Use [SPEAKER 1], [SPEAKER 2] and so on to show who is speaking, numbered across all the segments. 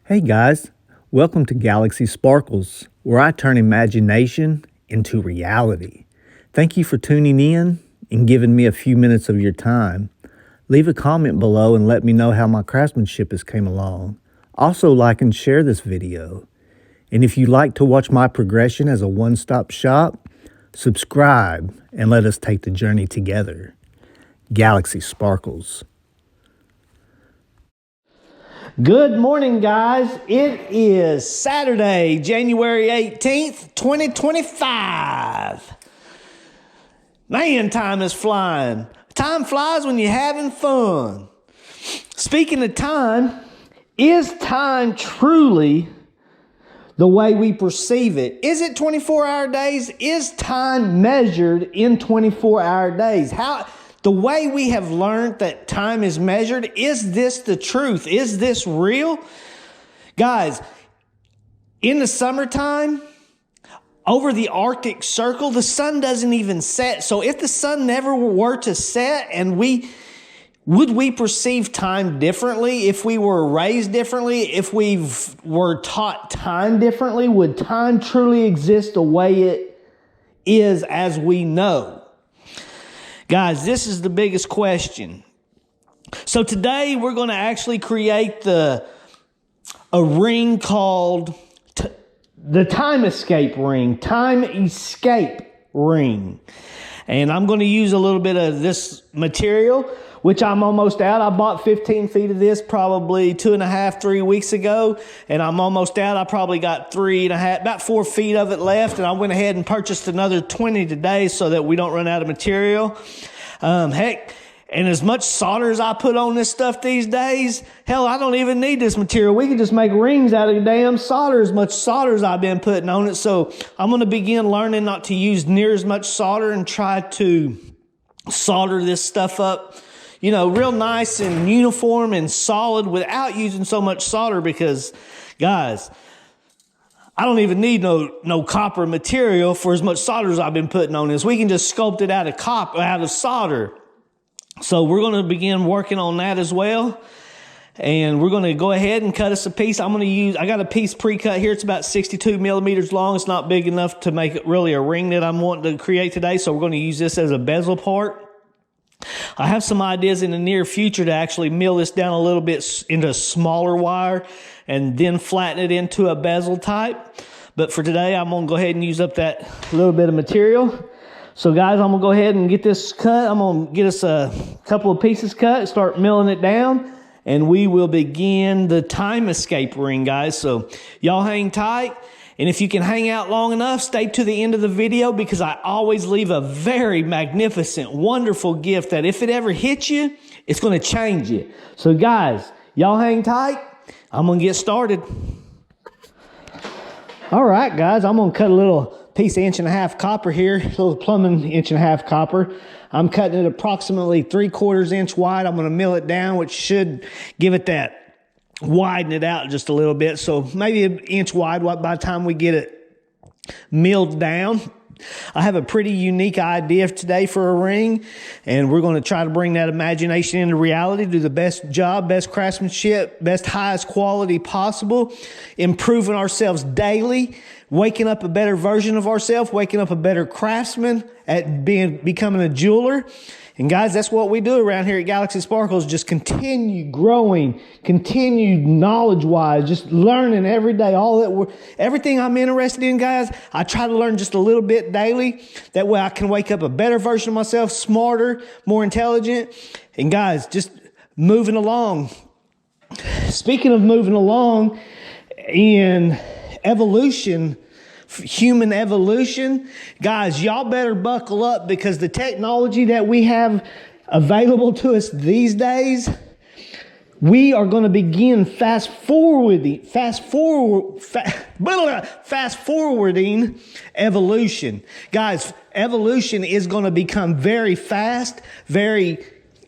[SPEAKER 1] Hey guys, welcome to Galaxy Sparkles, where I turn imagination into reality. Thank you for tuning in and giving me a few minutes of your time. Leave a comment below and let me know how my craftsmanship has came along. Also like and share this video. And if you'd like to watch my progression as a one-stop shop, subscribe and let us take the journey together. Galaxy Sparkles.
[SPEAKER 2] Good morning, guys. It is Saturday, January 18th, 2025. Man, time is flying. Time flies when you're having fun. Speaking of time, is time truly the way we perceive it? Is it 24-hour days? Is time measured in 24-hour days? The way we have learned that time is measured, is this the truth? Is this real? Guys, in the summertime, over the Arctic Circle, the sun doesn't even set. So if the sun never were to set, and would we perceive time differently if we were raised differently? If we were taught time differently, would time truly exist the way it is as we know? Guys, this is the biggest question. So today we're going to actually create a ring called the Time Escape Ring. Time Escape Ring. And I'm going to use a little bit of this material, which I'm almost out. I bought 15 feet of this probably 2.5, 3 weeks ago, and I'm almost out. I probably got 3.5, about 4 feet of it left, and I went ahead and purchased another 20 today so that we don't run out of material. Heck, and as much solder as I put on this stuff these days, hell, I don't even need this material. We can just make rings out of damn solder, as much solder as I've been putting on it. So I'm going to begin learning not to use near as much solder and try to solder this stuff up, you know, real nice and uniform and solid without using so much solder, because, guys, I don't even need no copper material for as much solder as I've been putting on this. We can just sculpt it out of solder. So we're going to begin working on that as well. And we're going to go ahead and cut us a piece. I got a piece pre-cut here. It's about 62 millimeters long. It's not big enough to make it really a ring that I'm wanting to create today. So we're going to use this as a bezel part. I have some ideas in the near future to actually mill this down a little bit into smaller wire and then flatten it into a bezel type. But for today, I'm going to go ahead and use up that little bit of material. So guys, I'm going to go ahead and get this cut. I'm going to get us a couple of pieces cut, start milling it down, and we will begin the Time Escape Ring, guys. So y'all hang tight. And if you can hang out long enough, stay to the end of the video, because I always leave a very magnificent, wonderful gift that if it ever hits you, it's going to change you. So guys, y'all hang tight. I'm going to get started. All right, guys, I'm going to cut a little piece of 1.5 inch copper here, a little plumbing 1.5 inch copper. I'm cutting it approximately 3/4 inch wide. I'm going to mill it down, which should give it that, widen it out just a little bit. So maybe 1 inch wide by the time we get it milled down. I have a pretty unique idea today for a ring, and we're going to try to bring that imagination into reality, do the best job, best craftsmanship, best highest quality possible, improving ourselves daily, waking up a better version of ourselves, waking up a better craftsman at becoming a jeweler. And guys, that's what we do around here at Galaxy Sparkles. Just continue growing, continue knowledge-wise, just learning every day. Everything I'm interested in, guys, I try to learn just a little bit daily. That way I can wake up a better version of myself, smarter, more intelligent. And guys, just moving along. Speaking of moving along in evolution, human evolution, guys, y'all better buckle up, because the technology that we have available to us these days, we are going to begin fast forwarding evolution. Guys, evolution is going to become very fast, very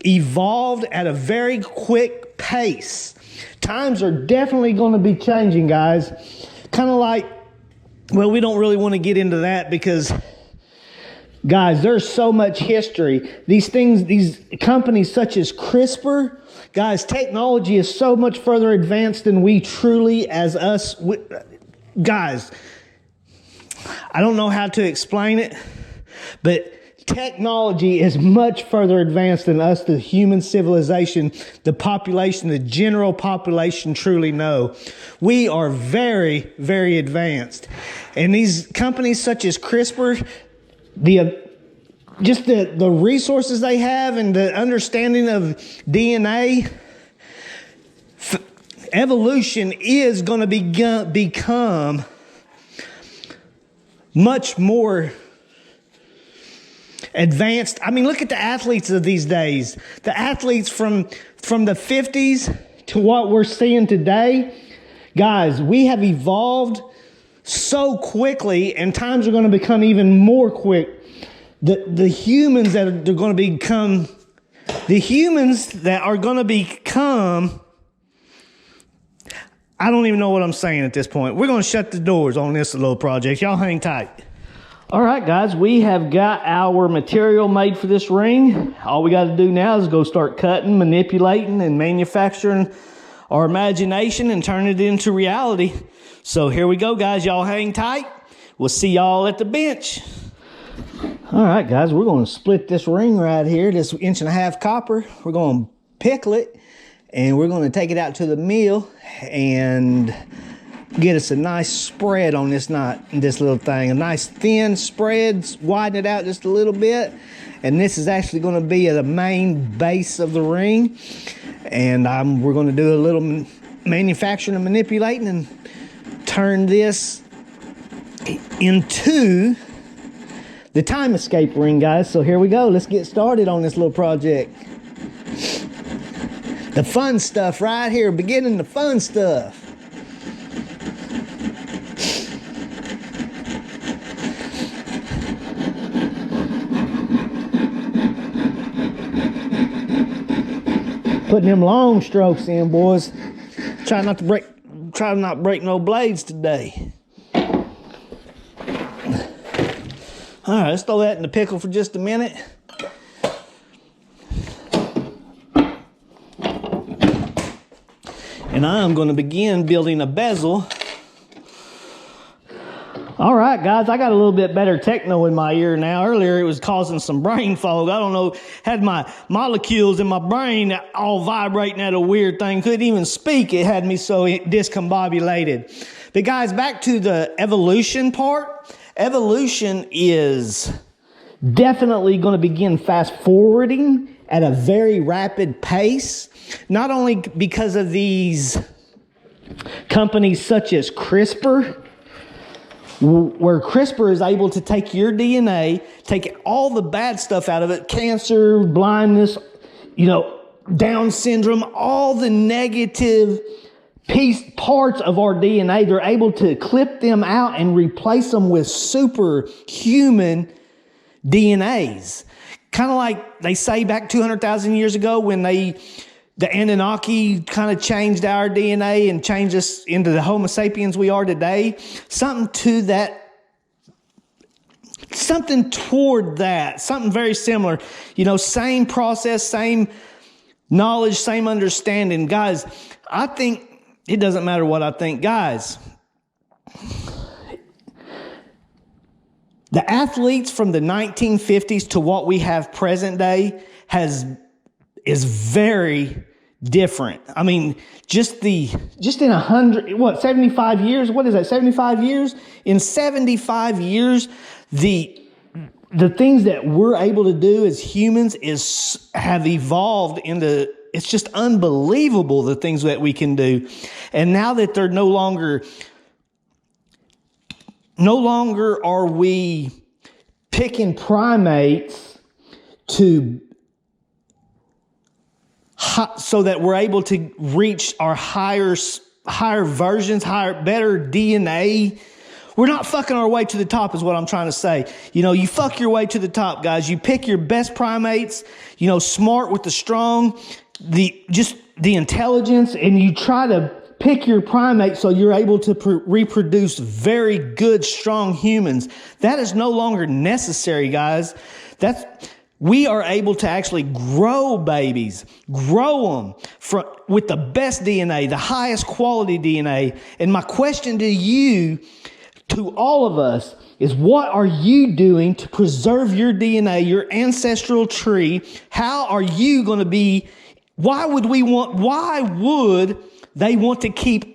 [SPEAKER 2] evolved at a very quick pace. Times are definitely going to be changing, guys. Kind of like, well, we don't really want to get into that, because Guys, there's so much history. These companies such as CRISPR, Guys, technology is so much further advanced than we truly as us. Guys, I don't know how to explain it, but technology is much further advanced than us, the human civilization, the population, the general population truly know. We are very, very advanced. And these companies such as CRISPR, the resources they have and the understanding of DNA, evolution is going to become much more advanced. I mean, look at the athletes of these days. The athletes from the 50s to what we're seeing today. Guys, we have evolved so quickly, and times are going to become even more quick. The humans that are going to become, I don't even know what I'm saying at this point. We're going to shut the doors on this little project. Y'all hang tight. All right, guys, we have got our material made for this ring. All we got to do now is go start cutting, manipulating, and manufacturing our imagination and turn it into reality. So here we go, guys. Y'all hang tight. We'll see y'all at the bench. All right, guys, we're going to split this ring right here, this 1.5 inch copper. We're going to pickle it, and we're going to take it out to the mill and get us a nice spread on this little thing. A nice thin spread, widen it out just a little bit. And this is actually going to be the main base of the ring. And we're going to do a little manufacturing and manipulating and turn this into the time escape ring, guys. So here we go. Let's get started on this little project. The fun stuff right here, beginning the fun stuff. Putting them long strokes in, boys. Try not to break no blades today. All right, let's throw that in the pickle for just a minute. And I'm going to begin building a bezel. All right, guys, I got a little bit better techno in my ear now. Earlier, it was causing some brain fog. I don't know, had my molecules in my brain all vibrating at a weird thing. Couldn't even speak. It had me so discombobulated. But guys, back to the evolution part. Evolution is definitely going to begin fast forwarding at a very rapid pace. Not only because of these companies such as CRISPR, where CRISPR is able to take your DNA, take all the bad stuff out of it, cancer, blindness, Down syndrome, all the negative parts of our DNA, they're able to clip them out and replace them with superhuman DNAs. Kind of like they say back 200,000 years ago when the Anunnaki kind of changed our DNA and changed us into the Homo sapiens we are today. Something toward that, something very similar. Same process, same knowledge, same understanding. Guys, I think it doesn't matter what I think. Guys, the athletes from the 1950s to what we have present day is very different. I mean, just in 75 years, what is that, 75 years? In 75 years, the things that we're able to do as humans have evolved into, it's just unbelievable the things that we can do. And now that they're no longer are we picking primates so that we're able to reach our higher versions, better DNA. We're not fucking our way to the top is what I'm trying to say. You fuck your way to the top, guys. You pick your best primates, smart with the strong, the intelligence, and you try to pick your primate so you're able to reproduce very good, strong humans. That is no longer necessary, guys. we are able to actually grow babies, grow them with the best DNA, the highest quality DNA. And my question to you, to all of us, is what are you doing to preserve your DNA, your ancestral tree? How are you going to be, why would they want to keep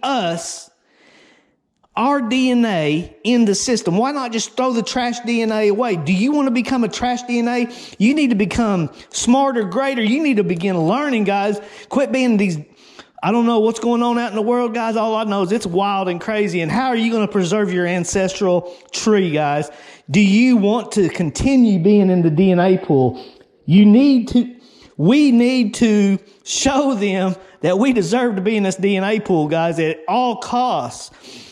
[SPEAKER 2] our DNA in the system? Why not just throw the trash DNA away? Do you want to become a trash DNA? You need to become smarter, greater. You need to begin learning, guys. Quit being these, I don't know what's going on out in the world, guys. All I know is it's wild and crazy. And how are you going to preserve your ancestral tree, guys? Do you want to continue being in the DNA pool? We need to show them that we deserve to be in this DNA pool, guys, at all costs.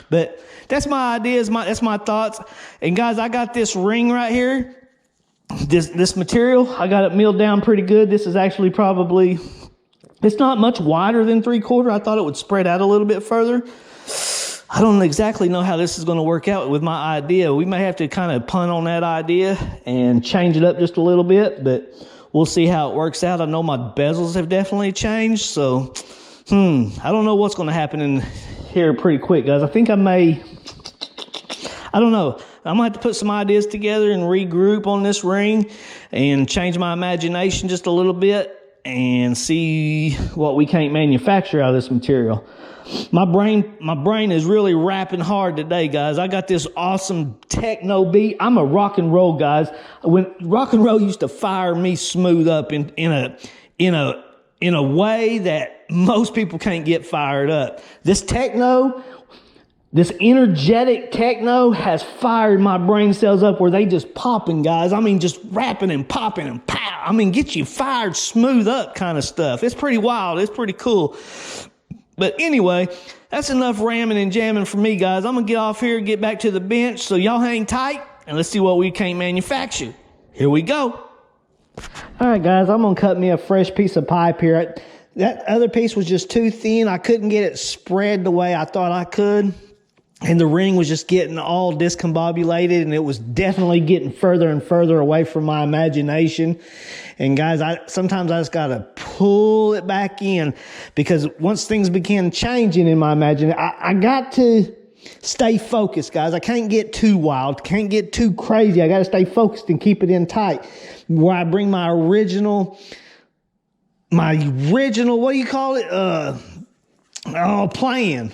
[SPEAKER 2] But that's my ideas, that's my thoughts. And guys, I got this ring right here, this material. I got it milled down pretty good. This is actually probably, it's not much wider than 3/4. I thought it would spread out a little bit further. I don't exactly know how this is going to work out with my idea. We may have to kind of punt on that idea and change it up just a little bit, but we'll see how it works out. I know my bezels have definitely changed, so I don't know what's going to happen in here pretty quick, guys. I think I don't know. I'm going to have to put some ideas together and regroup on this ring and change my imagination just a little bit and see what we can't manufacture out of this material. My brain is really rapping hard today, guys. I got this awesome techno beat. I'm a rock and roll, guys. When rock and roll used to fire me smooth up in a way that most people can't get fired up. This energetic techno has fired my brain cells up where they just popping, guys. I mean, just rapping and popping and pow. I mean, get you fired smooth up kind of stuff. It's pretty wild. It's pretty cool. But anyway, that's enough ramming and jamming for me, guys. I'm going to get off here, get back to the bench. So y'all hang tight and let's see what we can't manufacture. Here we go. All right, guys, I'm going to cut me a fresh piece of pipe here. That other piece was just too thin. I couldn't get it spread the way I thought I could. And the ring was just getting all discombobulated, and it was definitely getting further and further away from my imagination. And guys, sometimes I just got to pull it back in, because once things began changing in my imagination, I got to stay focused, guys. I can't get too wild, can't get too crazy. I got to stay focused and keep it in tight, where I bring my original, what do you call it? Plan.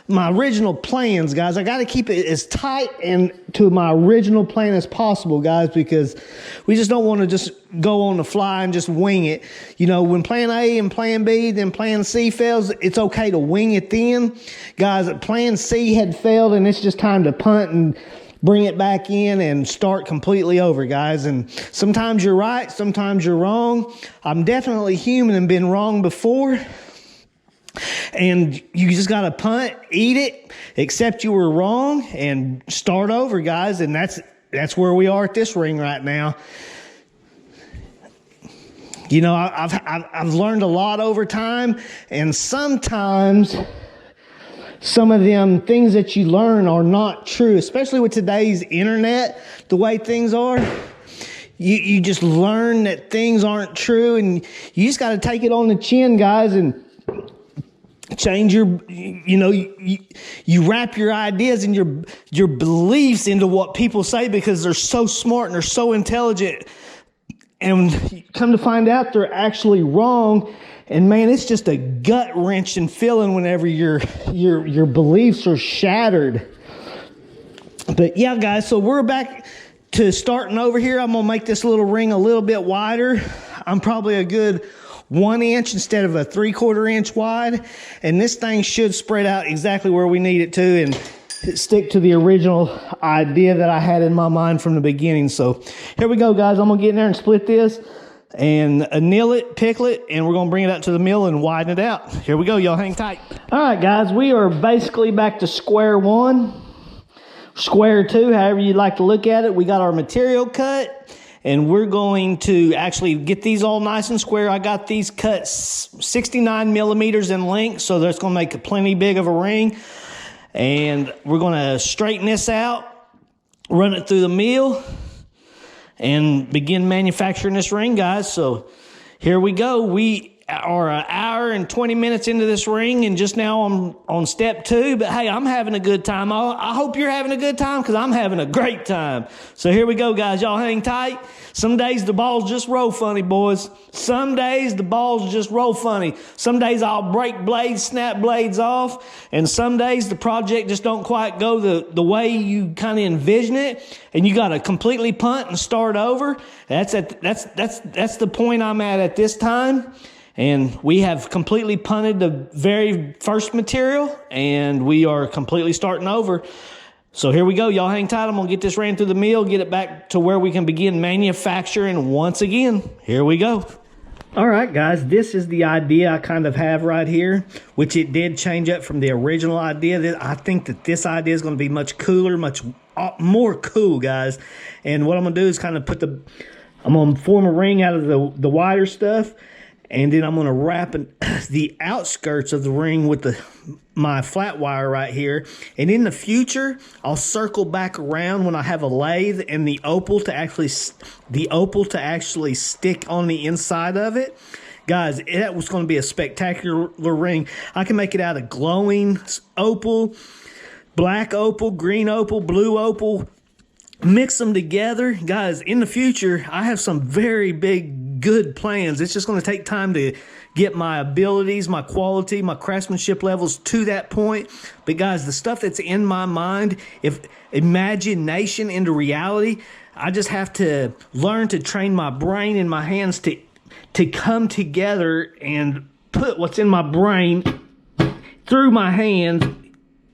[SPEAKER 2] My original plans, guys. I got to keep it as tight and to my original plan as possible, guys, because we just don't want to just go on the fly and just wing it. You know, when plan A and plan B, then plan C fails, it's okay to wing it then. Guys, plan C had failed, and it's just time to punt and bring it back in and start completely over, guys. And sometimes you're right, sometimes you're wrong. I'm definitely human and been wrong before. And you just got to punt, eat it, accept you were wrong, and start over, guys. And that's where we are at this ring right now. You know, I've learned a lot over time, and sometimes some of them things that you learn are not true, especially with today's internet, the way things are. You just learn that things aren't true, and you just got to take it on the chin, guys, and change you wrap your ideas and your beliefs into what people say, because they're so smart and they're so intelligent, and come to find out they're actually wrong. And man, it's just a gut wrenching feeling whenever your beliefs are shattered. But yeah, guys, so we're back to starting over here. I'm gonna make this little ring a little bit wider. I'm probably a good 1 inch instead of a 3/4 inch wide, and this thing should spread out exactly where we need it to and stick to the original idea that I had in my mind from the beginning. So here we go, guys. I'm gonna get in there and split this and anneal it, pickle it, and we're gonna bring it out to the mill and widen it out. Here we go, y'all hang tight. All right, guys, we are basically back to square one, square two, however you'd like to look at it. We got our material cut, and we're going to actually get these all nice and square. I got these cut 69 millimeters in length, so that's going to make a plenty big of a ring. And we're going to straighten this out, run it through the mill, and begin manufacturing this ring, guys. So here we go. We are an hour and 20 minutes into this ring, and just now I'm on step 2. But hey, I'm having a good time. I hope you're having a good time, because I'm having a great time. So here we go, guys. Y'all hang tight. Some days the balls just roll funny, boys. Some days the balls just roll funny. Some days I'll break blades, snap blades off, and some days the project just don't quite go the way you kind of envision it, and you got to completely punt and start over. That's the point I'm at this time. And we have completely punted the very first material, and we are completely starting over. So here we go. Y'all hang tight. I'm going to get this ran through the mill, get it back to where we can begin manufacturing once again. Here we go. All right, guys, this is the idea I kind of have right here, which it did change up from the original idea. I think that this idea is going to be much cooler, much more cool, guys. And what I'm going to do is kind of I'm going to form a ring out of the wider stuff, and then I'm going to wrap the outskirts of the ring with my flat wire right here. And in the future, I'll circle back around when I have a lathe and the opal to actually stick on the inside of it. Guys, that was going to be a spectacular ring. I can make it out of glowing opal, black opal, green opal, blue opal. Mix them together. Guys, in the future, I have some very big, good plans. It's just going to take time to get my abilities, my quality, my craftsmanship levels to that point. But guys, the stuff that's in my mind, if imagination into reality, I just have to learn to train my brain and my hands to come together and put what's in my brain through my hands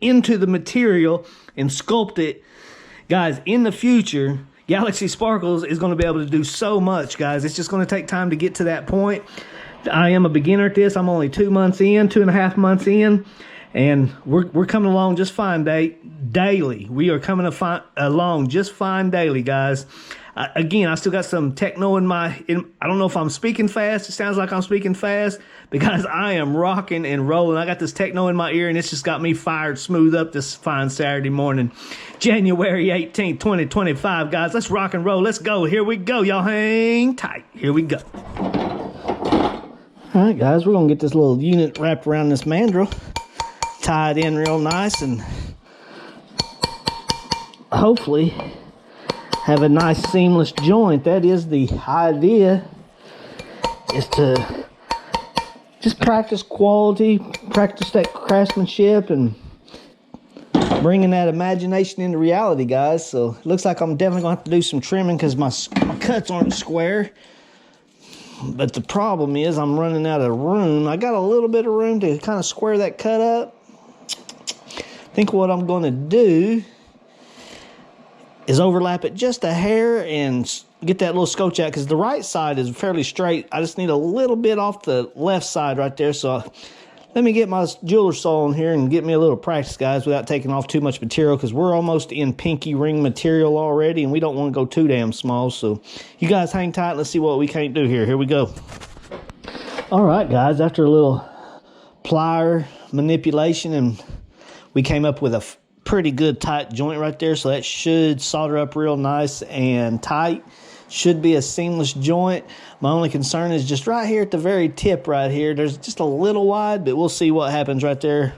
[SPEAKER 2] into the material and sculpt it. Guys, in the future, Galaxy Sparkles is going to be able to do so much, guys. It's just going to take time to get to that point. I am a beginner at this. I'm only 2 months in, 2.5 months in, and we're coming along just fine daily. We are coming along just fine daily, guys. Again, I still got some techno I don't know if I'm speaking fast. It sounds like I'm speaking fast, because I am rocking and rolling. I got this techno in my ear, and it's just got me fired smooth up this fine Saturday morning. January 18th, 2025, guys. Let's rock and roll. Let's go. Here we go. Y'all hang tight. Here we go. All right, guys. We're going to get this little unit wrapped around this mandrel. Tie it in real nice, and hopefully have a nice seamless joint. That is the idea, is to just practice quality, practice that craftsmanship, and bringing that imagination into reality, guys. So it looks like I'm definitely going to have to do some trimming, because my cuts aren't square. But the problem is I'm running out of room. I got a little bit of room to kind of square that cut up. I think what I'm going to do is overlap it just a hair and get that little scotch out, because the right side is fairly straight. I just need a little bit off the left side right there. So let me get my jeweler saw on here and get me a little practice, guys, without taking off too much material, because we're almost in pinky ring material already, and we don't want to go too damn small. So you guys hang tight. Let's see what we can't do here. Here we go. All right, guys, after a little plier manipulation, and we came up with a pretty good tight joint right there. So that should solder up real nice and tight. Should be a seamless joint. My only concern is just right here at the very tip right here. There's just a little wide, but we'll see what happens right there.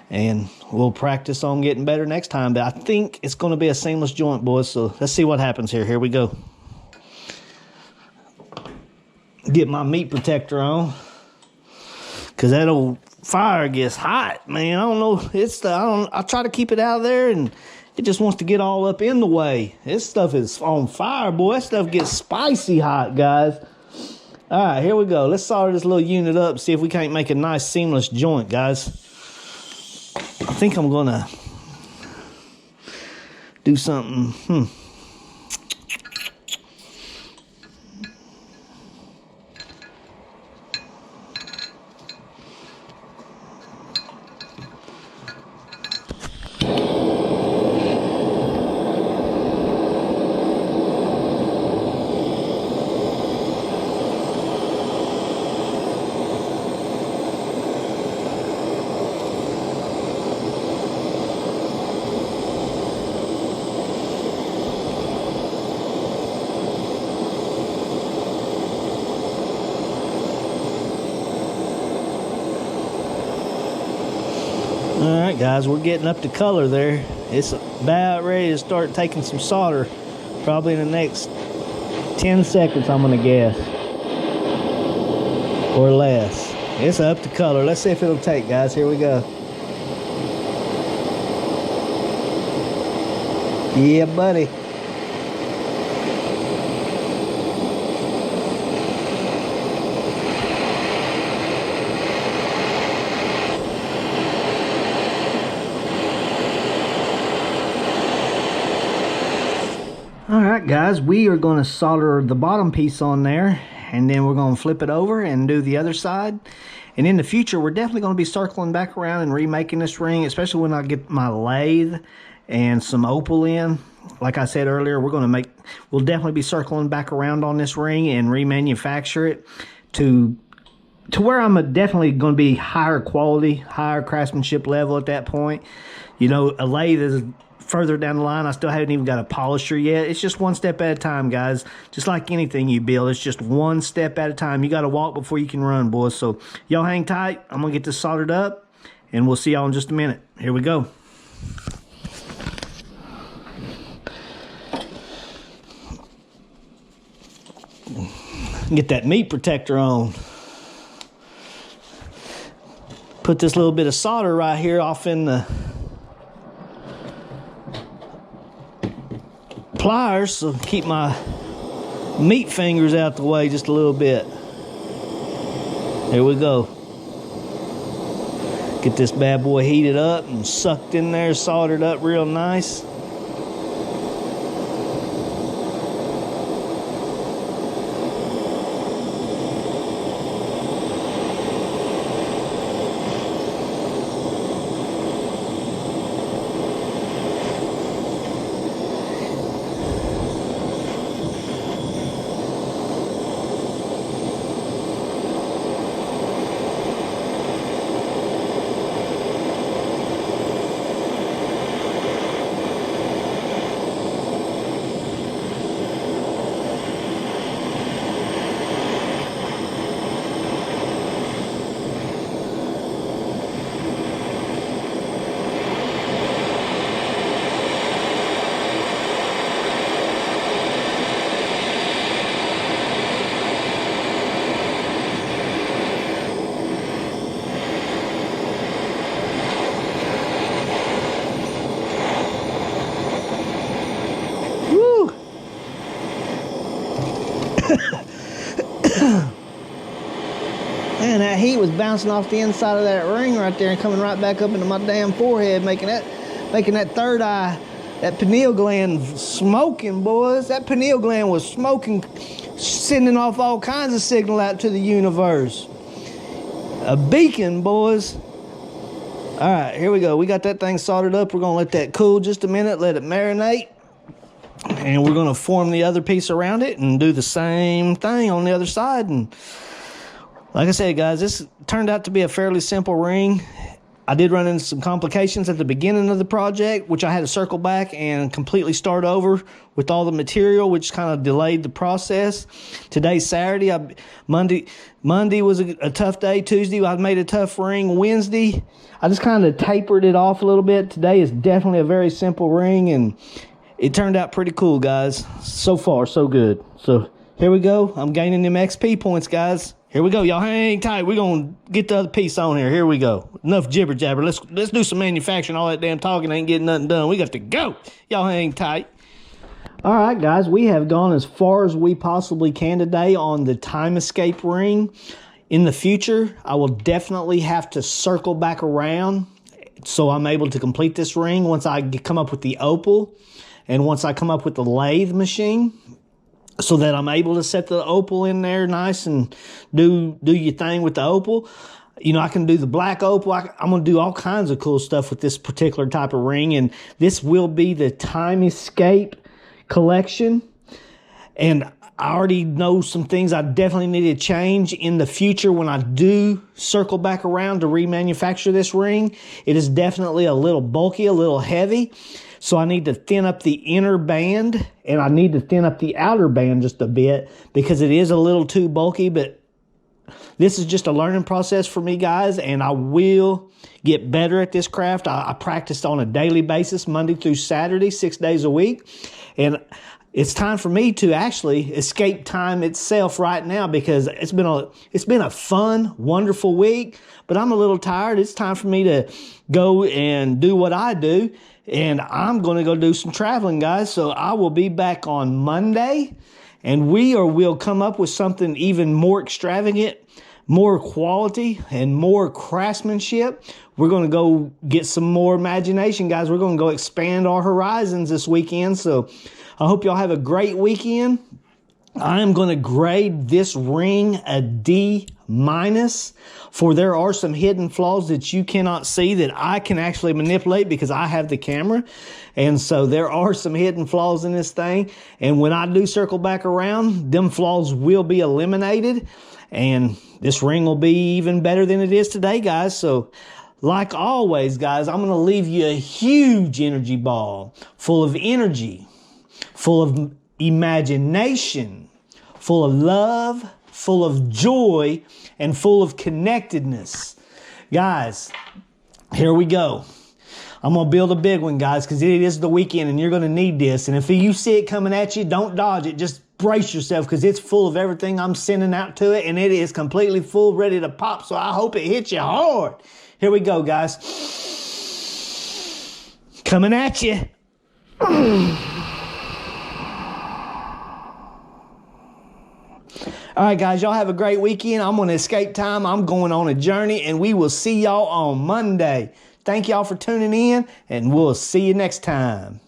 [SPEAKER 2] And we'll practice on getting better next time. But I think it's going to be a seamless joint, boys. So let's see what happens here. Here we go. Get my meat protector on, because that old fire gets hot, man. I don't know. I try to keep it out of there, and it just wants to get all up in the way. This stuff is on fire, boy. That stuff gets spicy hot, guys. All right, here we go. Let's solder this little unit up, see if we can't make a nice seamless joint, guys. I think I'm going to do something. right, guys, we're getting up to color there. It's about ready to start taking some solder. Probably in the next 10 seconds, I'm gonna guess. Or less. It's up to color. Let's see if it'll take, guys. Here we go. Yeah, buddy. All right, guys, we are going to solder the bottom piece on there, and then we're going to flip it over and do the other side. And in the future, we're definitely going to be circling back around and remaking this ring, especially when I get my lathe and some opal in. Like I said earlier, we'll definitely be circling back around on this ring and remanufacture it to where I'm definitely going to be higher quality, higher craftsmanship level at that point. You know, a lathe is further down the line. I still haven't even got a polisher yet. It's just one step at a time, guys. Just like anything you build, it's just one step at a time. You got to walk before you can run, boys. So y'all hang tight. I'm going to get this soldered up, and we'll see y'all in just a minute. Here we go. Get that meat protector on. Put this little bit of solder right here off in the pliers, so keep my meat fingers out the way just a little bit. There we go. Get this bad boy heated up and sucked in there, soldered up real nice. Man, that heat was bouncing off the inside of that ring right there and coming right back up into my damn forehead, making that third eye, that pineal gland smoking, boys. That pineal gland was smoking, sending off all kinds of signal out to the universe. A beacon, boys. All right, here we go. We got that thing soldered up. We're gonna let that cool just a minute, let it marinate. And we're gonna form the other piece around it and do the same thing on the other side. And like I said, guys, this turned out to be a fairly simple ring. I did run into some complications at the beginning of the project, which I had to circle back and completely start over with all the material, which kind of delayed the process. Today's Saturday. Monday was a tough day. Tuesday, I made a tough ring. Wednesday, I just kind of tapered it off a little bit. Today is definitely a very simple ring, and it turned out pretty cool, guys. So far, so good. So here we go. I'm gaining them XP points, guys. Here we go. Y'all hang tight. We're going to get the other piece on here. Here we go. Enough jibber jabber. Let's do some manufacturing. All that damn talking ain't getting nothing done. We got to go. Y'all hang tight. All right, guys. We have gone as far as we possibly can today on the Time Escape ring. In the future, I will definitely have to circle back around so I'm able to complete this ring once I come up with the opal and once I come up with the lathe machine, so that I'm able to set the opal in there nice and do your thing with the opal. You know, I can do the black opal. I'm going to do all kinds of cool stuff with this particular type of ring. And this will be the Time Escape collection. And I already know some things I definitely need to change in the future when I do circle back around to remanufacture this ring. It is definitely a little bulky, a little heavy. So I need to thin up the inner band, and I need to thin up the outer band just a bit because it is a little too bulky, but This is just a learning process for me, guys, and I will get better at this craft. I practiced on a daily basis, Monday through Saturday, 6 days a week. And it's time for me to actually escape time itself right now, because it's been a fun, wonderful week, but I'm a little tired. It's time for me to go and do what I do, and I'm going to go do some traveling, guys. So I will be back on Monday, and we'll come up with something even more extravagant, more quality, and more craftsmanship. We're going to go get some more imagination, guys. We're going to go expand our horizons this weekend. So I hope y'all have a great weekend. I'm going to grade this ring a D-, for there are some hidden flaws that you cannot see that I can actually manipulate because I have the camera. And so there are some hidden flaws in this thing. And when I do circle back around, them flaws will be eliminated. And this ring will be even better than it is today, guys. So like always, guys, I'm going to leave you a huge energy ball full of energy, full of imagination, full of love, full of joy, and full of connectedness. Guys, here we go. I'm going to build a big one, guys, because it is the weekend and you're going to need this. And if you see it coming at you, don't dodge it. Just brace yourself, because it's full of everything I'm sending out to it, and it is completely full, ready to pop. So I hope it hits you hard. Here we go, guys. Coming at you. All right, guys, y'all have a great weekend. I'm on escape time. I'm going on a journey, and we will see y'all on Monday. Thank y'all for tuning in, and we'll see you next time.